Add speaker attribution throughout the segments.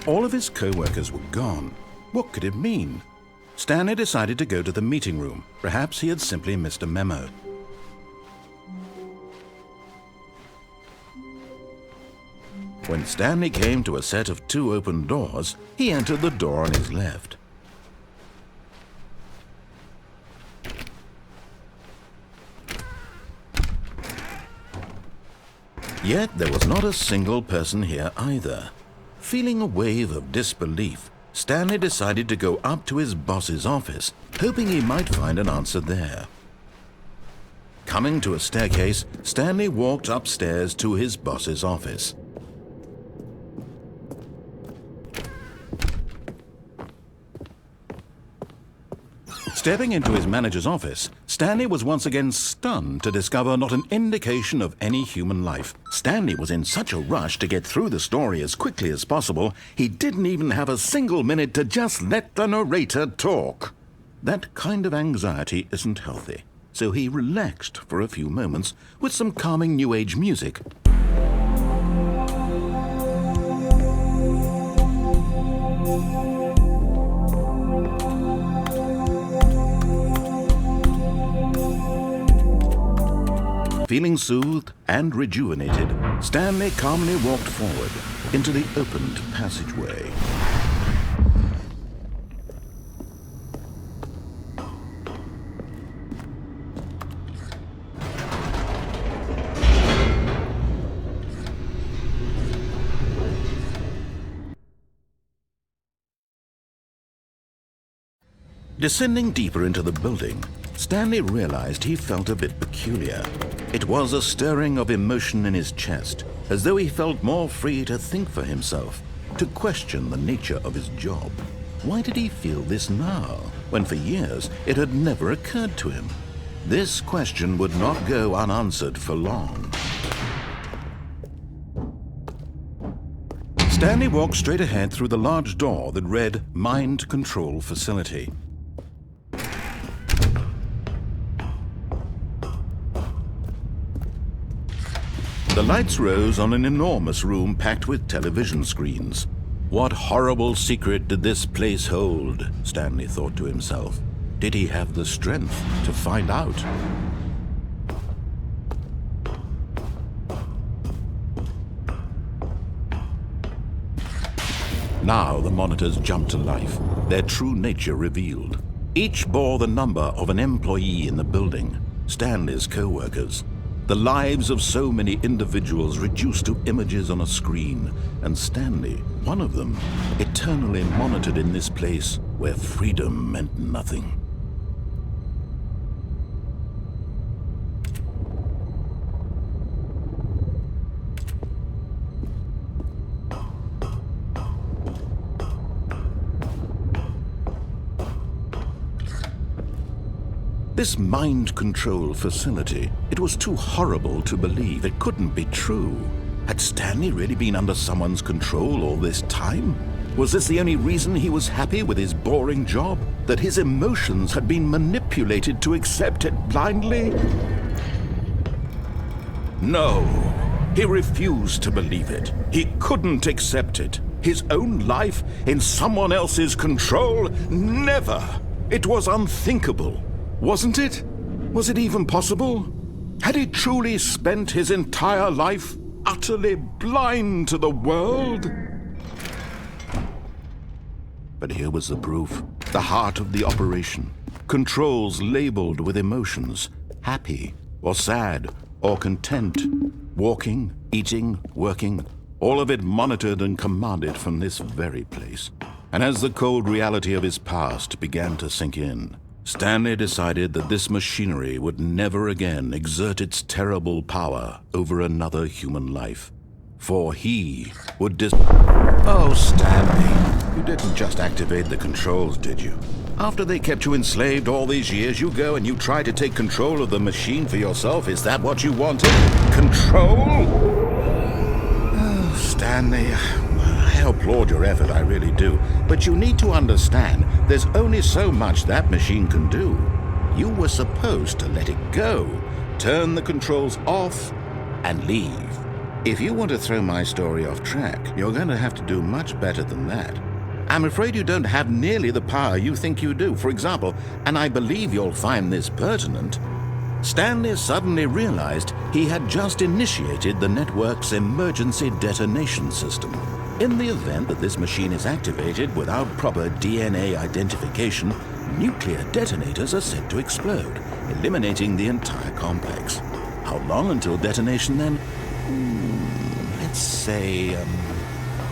Speaker 1: All of his co-workers were gone. What could it mean? Stanley decided to go to the meeting room. Perhaps he had simply missed a memo. When Stanley came to a set of 2 open doors, he entered the door on his left. Yet there was not a single person here either. Feeling a wave of disbelief, Stanley decided to go up to his boss's office, hoping he might find an answer there. Coming to a staircase, Stanley walked upstairs to his boss's office. Stepping into his manager's office, Stanley was once again stunned to discover not an indication of any human life. Stanley was in such a rush to get through the story as quickly as possible, he didn't even have a single minute to just let the narrator talk. That kind of anxiety isn't healthy, so he relaxed for a few moments with some calming New Age music. Feeling soothed and rejuvenated, Stanley calmly walked forward into the opened passageway. Descending deeper into the building, Stanley realized he felt a bit peculiar. It was a stirring of emotion in his chest, as though he felt more free to think for himself, to question the nature of his job. Why did he feel this now, when for years it had never occurred to him? This question would not go unanswered for long. Stanley walked straight ahead through the large door that read Mind Control Facility. The lights rose on an enormous room packed with television screens. What horrible secret did this place hold? Stanley thought to himself. Did he have the strength to find out? Now the monitors jumped to life, their true nature revealed. Each bore the number of an employee in the building, Stanley's co-workers. The lives of so many individuals reduced to images on a screen, and Stanley, one of them, eternally monitored in this place where freedom meant nothing. This mind control facility, it was too horrible to believe. It couldn't be true. Had Stanley really been under someone's control all this time? Was this the only reason he was happy with his boring job? That his emotions had been manipulated to accept it blindly? No, he refused to believe it. He couldn't accept it. His own life in someone else's control? Never! It was unthinkable. Wasn't it? Was it even possible? Had he truly spent his entire life utterly blind to the world? But here was the proof. The heart of the operation. Controls labeled with emotions. Happy, or sad, or content. Walking, eating, working. All of it monitored and commanded from this very place. And as the cold reality of his past began to sink in, Stanley decided that this machinery would never again exert its terrible power over another human life. For he would Oh, Stanley, you didn't just activate the controls, did you? After they kept you enslaved all these years, you go and you try to take control of the machine for yourself. Is that what you wanted? Control? Oh, Stanley, I applaud your effort, I really do. But you need to understand, there's only so much that machine can do. You were supposed to let it go, turn the controls off, and leave. If you want to throw my story off track, you're going to have to do much better than that. I'm afraid you don't have nearly the power you think you do. For example, and I believe you'll find this pertinent, Stanley suddenly realized he had just initiated the network's emergency detonation system. In the event that this machine is activated without proper DNA identification, nuclear detonators are said to explode, eliminating the entire complex. How long until detonation then? Let's say,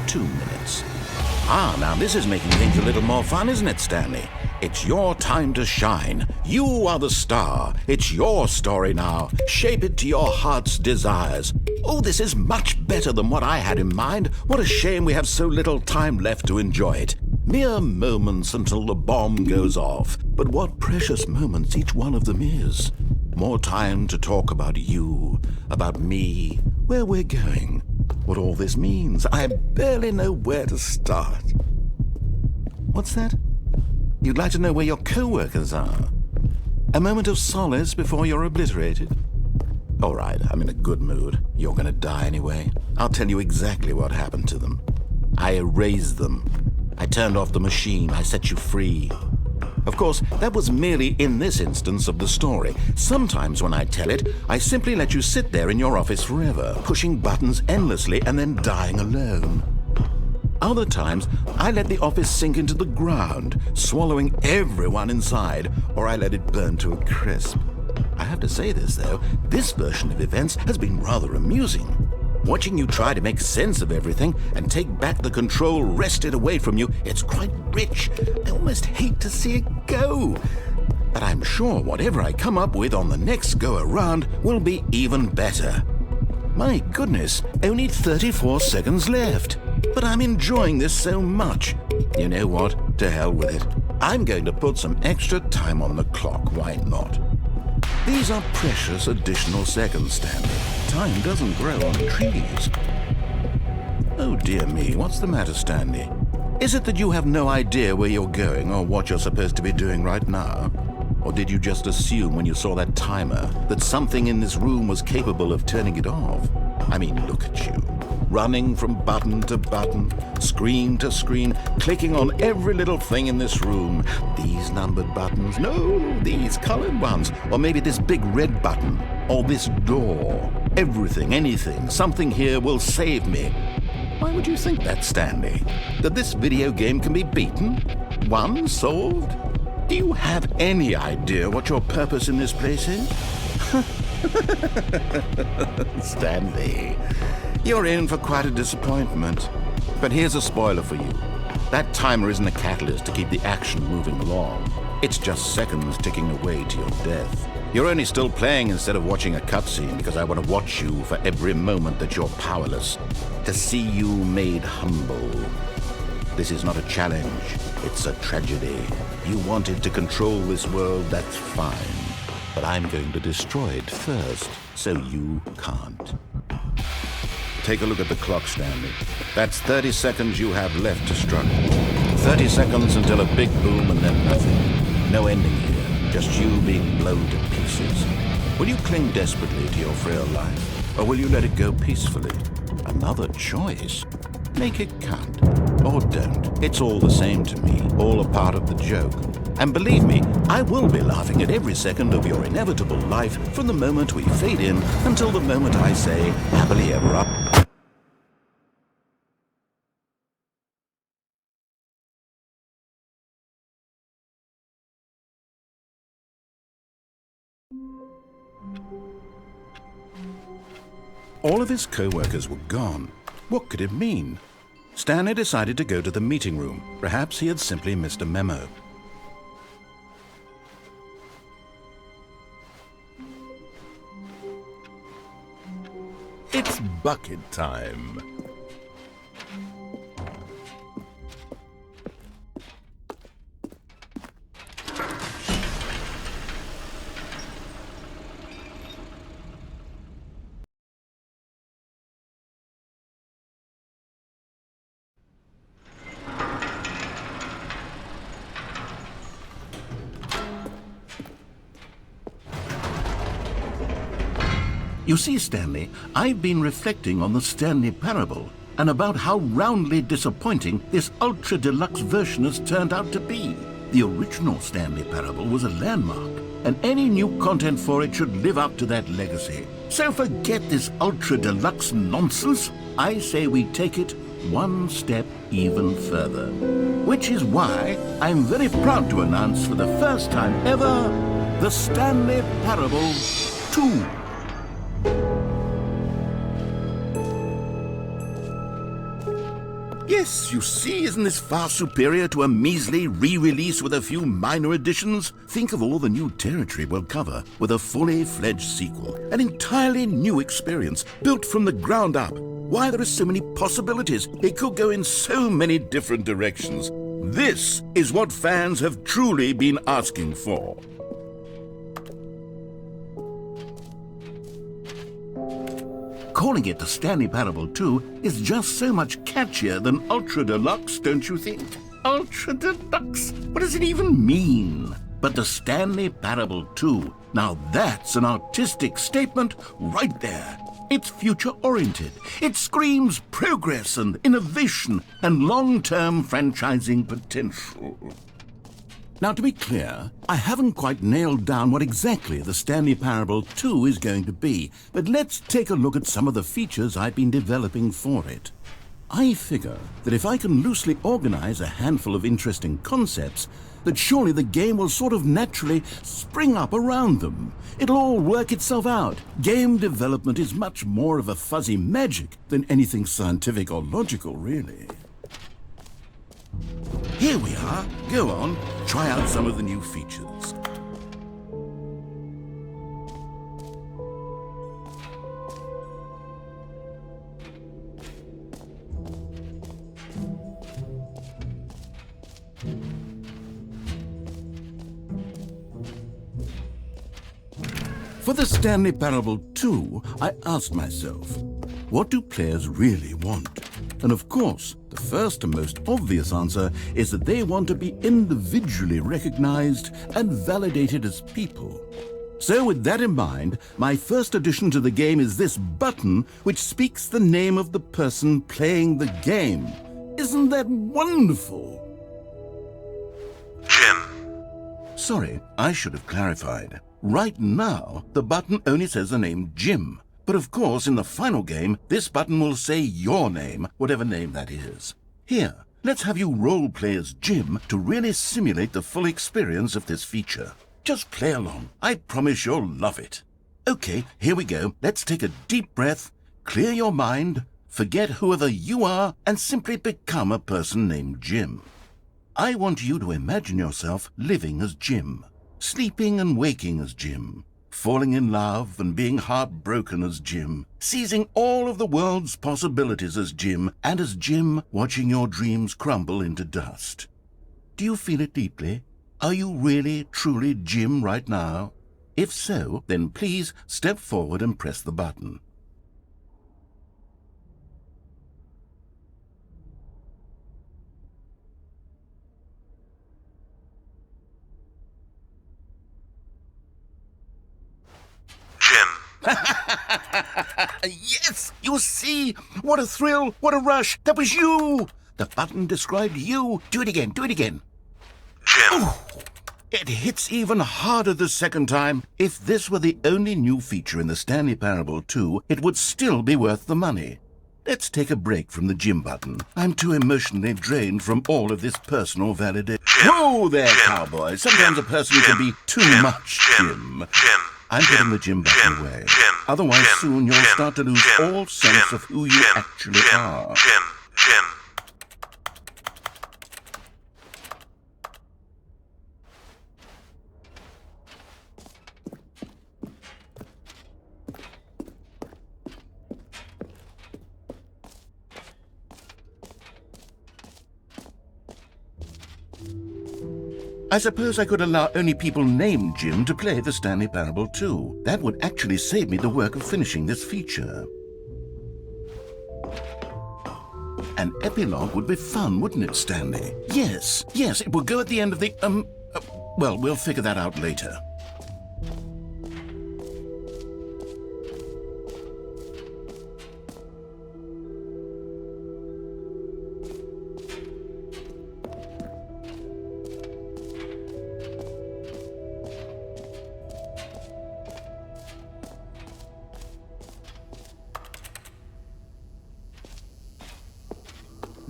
Speaker 1: 2 minutes. Now this is making things a little more fun, isn't it, Stanley? It's your time to shine. You are the star. It's your story now. Shape it to your heart's desires. Oh, this is much better than what I had in mind. What a shame we have so little time left to enjoy it. Mere moments until the bomb goes off. But what precious moments each one of them is. More time to talk about you, about me, where we're going, what all this means. I barely know where to start. What's that? You'd like to know where your co-workers are? A moment of solace before you're obliterated? All right, I'm in a good mood. You're gonna die anyway. I'll tell you exactly what happened to them. I erased them. I turned off the machine. I set you free. Of course, that was merely in this instance of the story. Sometimes when I tell it, I simply let you sit there in your office forever, pushing buttons endlessly and then dying alone. Other times, I let the office sink into the ground, swallowing everyone inside, or I let it burn to a crisp. I have to say this, though, this version of events has been rather amusing. Watching you try to make sense of everything and take back the control wrested away from you, it's quite rich. I almost hate to see it go. But I'm sure whatever I come up with on the next go-around will be even better. My goodness, only 34 seconds left. But I'm enjoying this so much. You know what? To hell with it. I'm going to put some extra time on the clock. Why not? These are precious additional seconds, Stanley. Time doesn't grow on trees. Oh dear me, what's the matter, Stanley? Is it that you have no idea where you're going or what you're supposed to be doing right now? Or did you just assume when you saw that timer that something in this room was capable of turning it off? I mean, look at you. Running from button to button, screen to screen, clicking on every little thing in this room. These numbered buttons, no, these colored ones, or maybe this big red button, or this door. Everything, anything, something here will save me. Why would you think that, Stanley? That this video game can be beaten? Won? Solved? Do you have any idea what your purpose in this place is? Stanley, you're in for quite a disappointment. But here's a spoiler for you. That timer isn't a catalyst to keep the action moving along. It's just seconds ticking away to your death. You're only still playing instead of watching a cutscene because I want to watch you for every moment that you're powerless. To see you made humble. This is not a challenge. It's a tragedy. You wanted to control this world, that's fine. But I'm going to destroy it first, so you can't. Take a look at the clock, Stanley. That's 30 seconds you have left to struggle. 30 seconds until a big boom and then nothing. No ending here, just you being blown to pieces. Will you cling desperately to your frail life, or will you let it go peacefully? Another choice. Make it count. Or don't. It's all the same to me, all a part of the joke. And believe me, I will be laughing at every second of your inevitable life from the moment we fade in until the moment I say, happily ever after. All of his co-workers were gone. What could it mean? Stanley decided to go to the meeting room. Perhaps he had simply missed a memo. It's bucket time. You see, Stanley, I've been reflecting on the Stanley Parable and about how roundly disappointing this ultra deluxe version has turned out to be. The original Stanley Parable was a landmark, and any new content for it should live up to that legacy. So forget this ultra deluxe nonsense. I say we take it one step even further. Which is why I'm very proud to announce for the first time ever, the Stanley Parable 2. Yes, you see, isn't this far superior to a measly re-release with a few minor additions? Think of all the new territory we'll cover with a fully fledged sequel. An entirely new experience, built from the ground up. Why, there are so many possibilities. It could go in so many different directions. This is what fans have truly been asking for. Calling it the Stanley Parable 2 is just so much catchier than Ultra Deluxe, don't you think? Ultra Deluxe? What does it even mean? But the Stanley Parable 2, now that's an artistic statement right there. It's future-oriented. It screams progress and innovation and long-term franchising potential. Now, to be clear, I haven't quite nailed down what exactly the Stanley Parable 2 is going to be, but let's take a look at some of the features I've been developing for it. I figure that if I can loosely organize a handful of interesting concepts, that surely the game will sort of naturally spring up around them. It'll all work itself out. Game development is much more of a fuzzy magic than anything scientific or logical, really. Here we are. Go on, try out some of the new features. For the Stanley Parable 2, I asked myself, what do players really want? And of course, the first and most obvious answer is that they want to be individually recognized and validated as people. So with that in mind, my first addition to the game is this button which speaks the name of the person playing the game. Isn't that wonderful?
Speaker 2: Jim.
Speaker 1: Sorry, I should have clarified. Right now, the button only says the name Jim. But of course, in the final game, this button will say your name, whatever name that is. Here, let's have you role-play as Jim to really simulate the full experience of this feature. Just play along. I promise you'll love it. Okay, here we go. Let's take a deep breath, clear your mind, forget whoever you are, and simply become a person named Jim. I want you to imagine yourself living as Jim, sleeping and waking as Jim, falling in love and being heartbroken as Jim, seizing all of the world's possibilities as Jim, and as Jim watching your dreams crumble into dust. Do you feel it deeply? Are you really, truly Jim right now? If so, then please step forward and press the button. Yes! You see? What a thrill! What a rush! That was you! The button described you. Do it again. Do it again.
Speaker 2: Jim.
Speaker 1: Ooh, it hits even harder the second time. If this were the only new feature in the Stanley Parable 2, it would still be worth the money. Let's take a break from the Jim button. I'm too emotionally drained from all of this personal validation. Whoa there, cowboy. Sometimes a person can be too much Jim. I'm putting the Jim button away. Otherwise, soon you'll start to lose all sense of who you actually are.
Speaker 2: Jim.
Speaker 1: I suppose I could allow only people named Jim to play the Stanley Parable 2. That would actually save me the work of finishing this feature. An epilogue would be fun, wouldn't it, Stanley? Yes, it would go at the end of the, well, we'll figure that out later.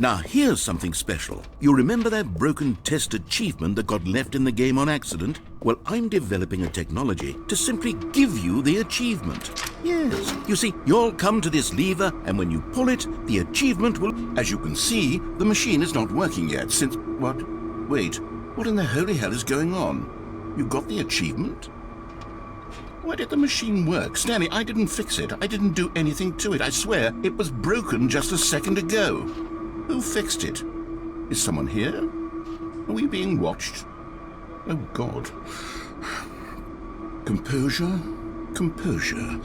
Speaker 1: Now here's something special. You remember that broken test achievement that got left in the game on accident? Well, I'm developing a technology to simply give you the achievement. Yes, you see, you'll come to this lever, and when you pull it, the achievement will... As you can see, the machine is not working yet since... What? Wait, what in the holy hell is going on? You got the achievement? Why did the machine work? Stanley, I didn't fix it. I didn't do anything to it. I swear, it was broken just a second ago. Who fixed it? Is someone here? Are we being watched? Oh, God. Composure, composure.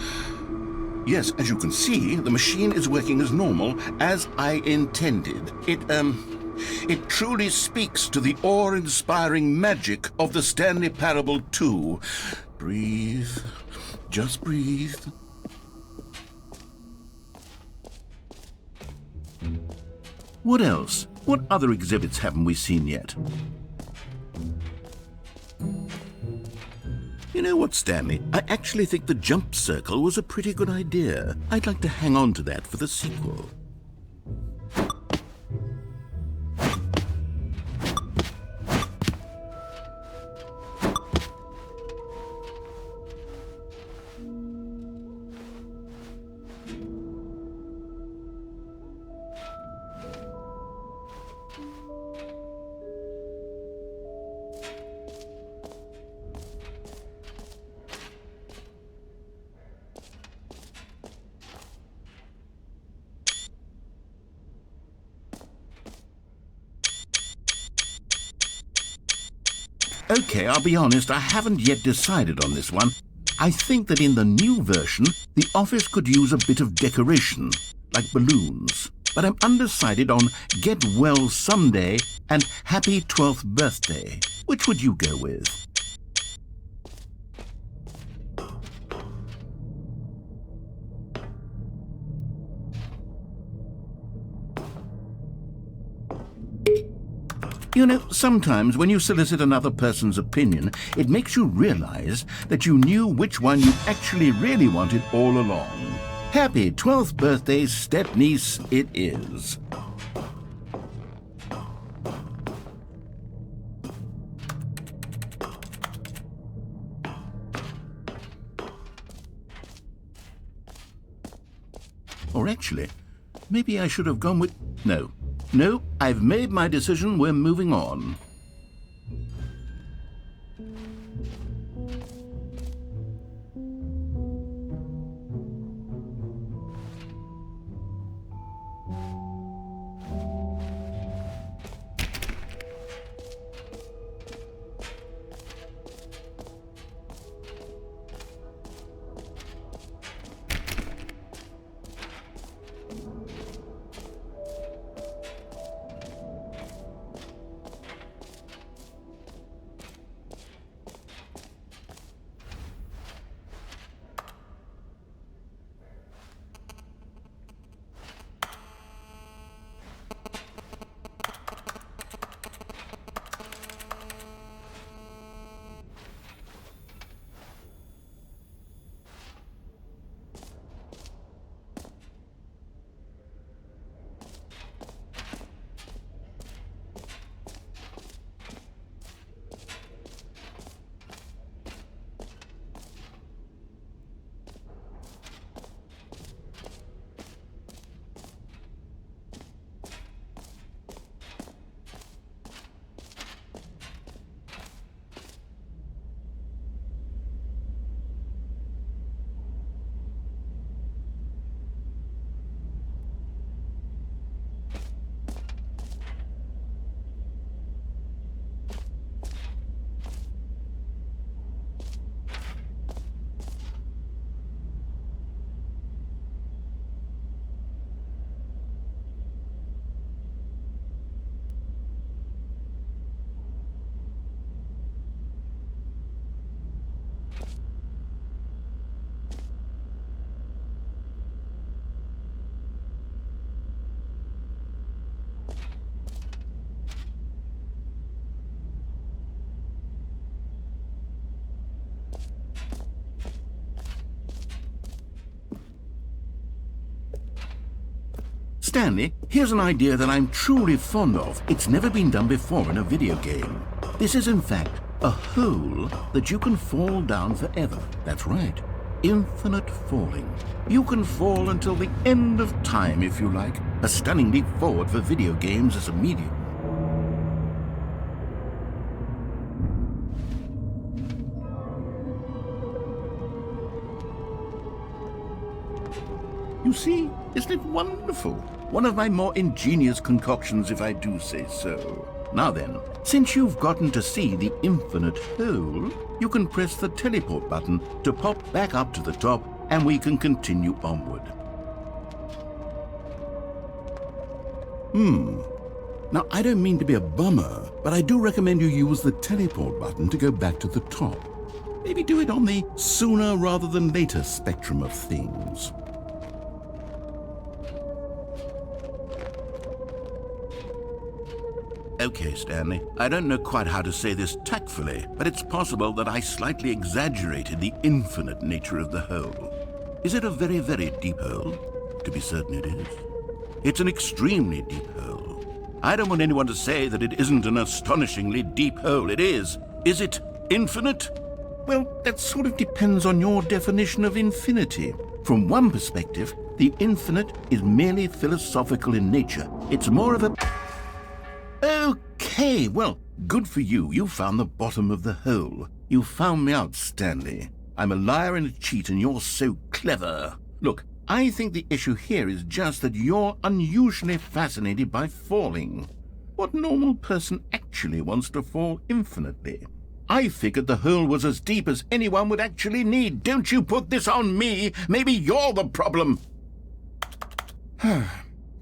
Speaker 1: Yes, as you can see, the machine is working as normal, as I intended. It truly speaks to the awe-inspiring magic of the Stanley Parable 2. Breathe. Just breathe. What else? What other exhibits haven't we seen yet? You know what, Stanley? I actually think the jump circle was a pretty good idea. I'd like to hang on to that for the sequel. Okay, I'll be honest, I haven't yet decided on this one. I think that in the new version, the office could use a bit of decoration, like balloons. But I'm undecided on Get Well Someday and Happy 12th Birthday. Which would you go with? You know, sometimes when you solicit another person's opinion, it makes you realize that you knew which one you actually really wanted all along. Happy 12th birthday, step-niece, it is. Or actually, maybe I should have gone with... No, I've made my decision. We're moving on. Stanley, here's an idea that I'm truly fond of. It's never been done before in a video game. This is, in fact, a hole that you can fall down forever. That's right. Infinite falling. You can fall until the end of time, if you like. A stunning leap forward for video games as a medium. You see, isn't it wonderful? One of my more ingenious concoctions, if I do say so. Now then, since you've gotten to see the infinite hole, you can press the teleport button to pop back up to the top, and we can continue onward. Now, I don't mean to be a bummer, but I do recommend you use the teleport button to go back to the top. Maybe do it on the sooner rather than later spectrum of things. Okay, Stanley, I don't know quite how to say this tactfully, but it's possible that I slightly exaggerated the infinite nature of the hole. Is it a very, very deep hole? To be certain it is. It's an extremely deep hole. I don't want anyone to say that it isn't an astonishingly deep hole. It is. Is it infinite? Well, that sort of depends on your definition of infinity. From one perspective, the infinite is merely philosophical in nature. It's more of a... Okay, well, good for you. You found the bottom of the hole. You found me out, Stanley. I'm a liar and a cheat, and you're so clever. Look, I think the issue here is just that you're unusually fascinated by falling. What normal person actually wants to fall infinitely? I figured the hole was as deep as anyone would actually need. Don't you put this on me. Maybe you're the problem.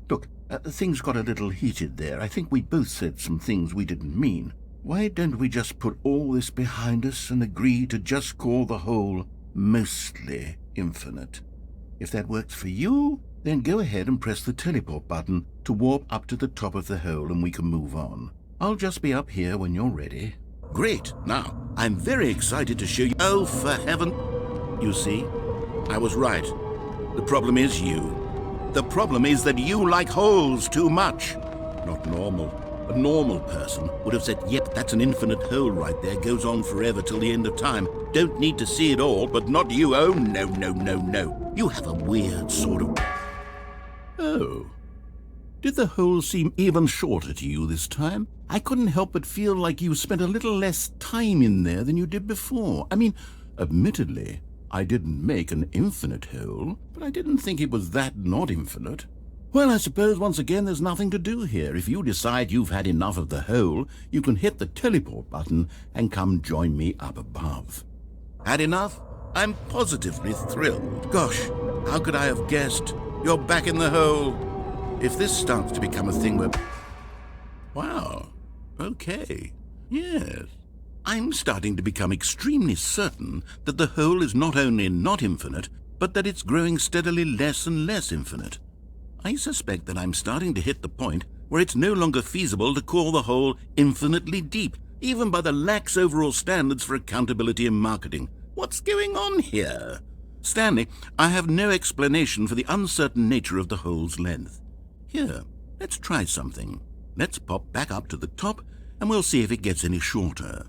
Speaker 1: Look, things got a little heated there. I think we both said some things we didn't mean. Why don't we just put all this behind us and agree to just call the hole mostly infinite? If that works for you, then go ahead and press the teleport button to warp up to the top of the hole and we can move on. I'll just be up here when you're ready. Great. Now, I'm very excited to show you... Oh, for heaven... You see, I was right. The problem is you. The problem is that you like holes too much. Not normal. A normal person would have said, yep, that's an infinite hole right there, goes on forever till the end of time. Don't need to see it all, but not you. Oh, no, no, no, no. You have a weird sort of... Oh. Did the hole seem even shorter to you this time? I couldn't help but feel like you spent a little less time in there than you did before. I mean, admittedly, I didn't make an infinite hole, but I didn't think it was that not infinite. Well, I suppose once again there's nothing to do here. If you decide you've had enough of the hole, you can hit the teleport button and come join me up above. Had enough? I'm positively thrilled. Gosh, how could I have guessed? You're back in the hole. If this starts to become a thing where... Wow. Okay. Yes. I'm starting to become extremely certain that the hole is not only not infinite, but that it's growing steadily less and less infinite. I suspect that I'm starting to hit the point where it's no longer feasible to call the hole infinitely deep, even by the lax overall standards for accountability in marketing. What's going on here? Stanley, I have no explanation for the uncertain nature of the hole's length. Here, let's try something. Let's pop back up to the top, and we'll see if it gets any shorter.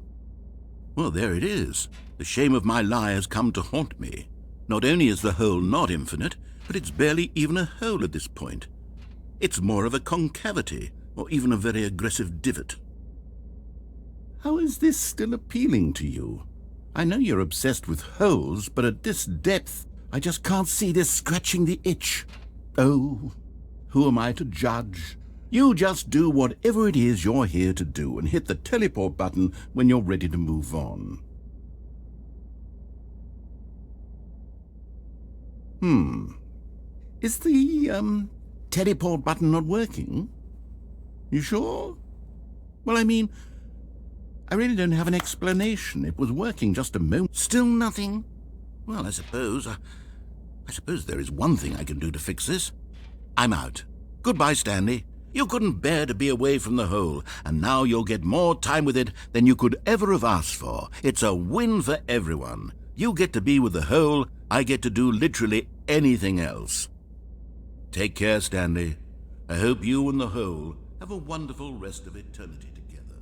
Speaker 1: Well, there it is. The shame of my lie has come to haunt me. Not only is the hole not infinite, but it's barely even a hole at this point. It's more of a concavity, or even a very aggressive divot. How is this still appealing to you? I know you're obsessed with holes, but at this depth, I just can't see this scratching the itch. Oh, who am I to judge? You just do whatever it is you're here to do and hit the teleport button when you're ready to move on. Is the, teleport button not working? You sure? Well, I mean, I really don't have an explanation. It was working just a moment. Still nothing? Well, I suppose there is one thing I can do to fix this. I'm out. Goodbye, Stanley. You couldn't bear to be away from the hole, and now you'll get more time with it than you could ever have asked for. It's a win for everyone. You get to be with the hole, I get to do literally anything else. Take care, Stanley. I hope you and the hole have a wonderful rest of eternity together.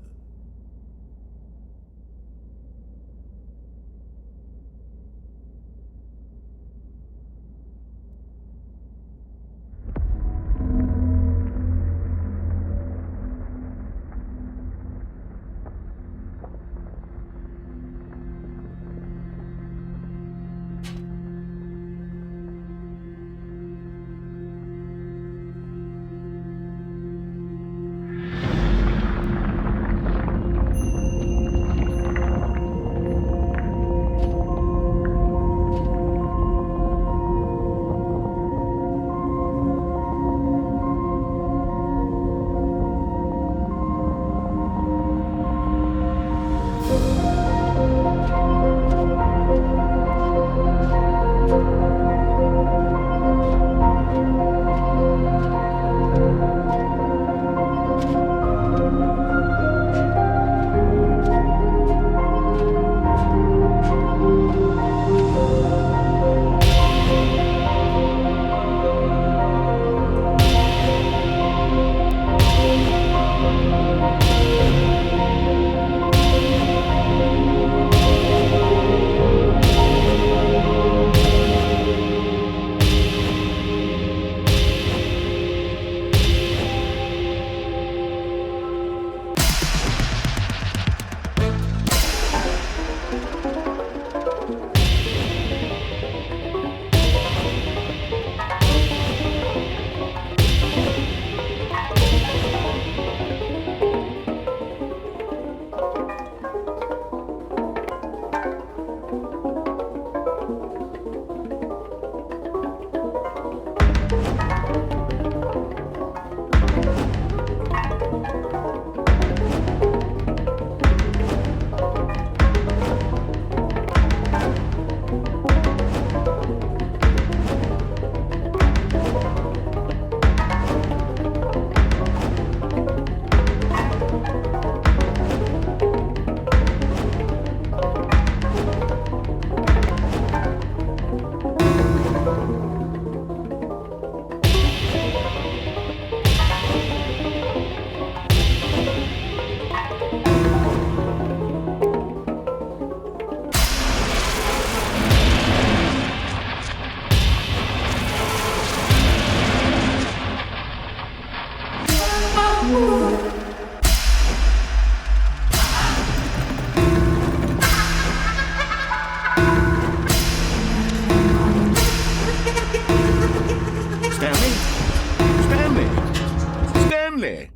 Speaker 1: Stanley!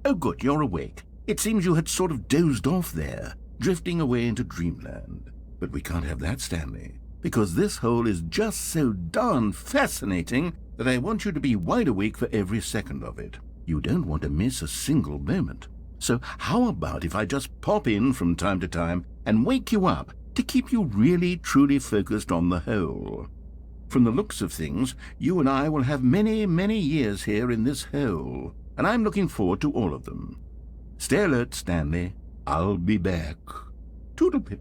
Speaker 1: Oh, good, you're awake. It seems you had sort of dozed off there, drifting away into dreamland. But we can't have that, Stanley, because this hole is just so darn fascinating that I want you to be wide awake for every second of it. You don't want to miss a single moment. So how about if I just pop in from time to time and wake you up to keep you really, truly focused on the hole? From the looks of things, you and I will have many, many years here in this hole, and I'm looking forward to all of them. Stay alert, Stanley. I'll be back. Toodle-pip.